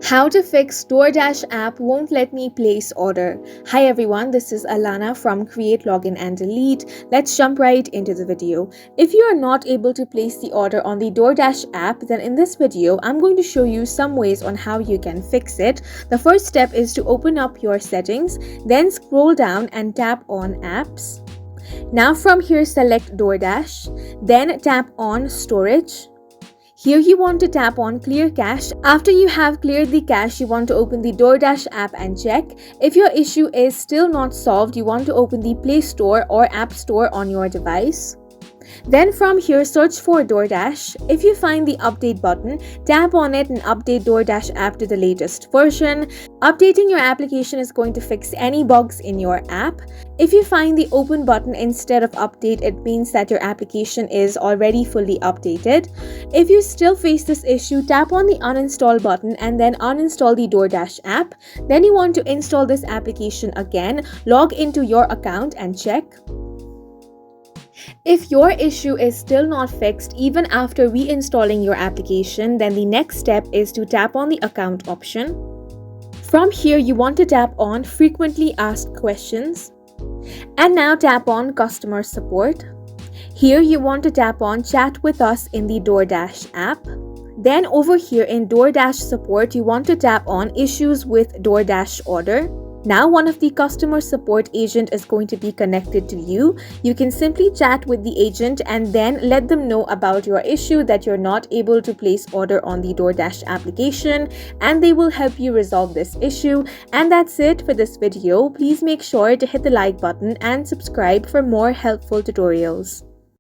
How to fix Doordash app won't let me place order. Hi everyone, this is Alana from Create, Login and Delete. Let's jump right into the video. If you are not able to place the order on the Doordash app, then in this video, I'm going to show you some ways on how you can fix it. The first step is to open up your settings, then scroll down and tap on apps. Now from here, select Doordash, then tap on storage. Here you want to tap on clear cache. After you have cleared the cache, you want to open the Doordash app and check. If your issue is still not solved, you want to open the Play Store or App Store on your device. Then from here, search for Doordash. If you find the update button, tap on it and update Doordash app to the latest version. Updating your application is going to fix any bugs in your app. If you find the open button instead of update, it means that your application is already fully updated. If you still face this issue, tap on the uninstall button and then uninstall the Doordash app. Then you want to install this application again, log into your account and check. If your issue is still not fixed even after reinstalling your application, then the next step is to tap on the account option. From here, you want to tap on frequently asked questions. And now tap on customer support. Here you want to tap on chat with us in the Doordash app. Then over here in Doordash support, you want to tap on issues with Doordash order. Now one of the customer support agent is going to be connected to you. You can simply chat with the agent and then let them know about your issue, that you're not able to place order on the Doordash application, and they will help you resolve this issue. And that's it for this video. Please make sure to hit the like button and subscribe for more helpful tutorials.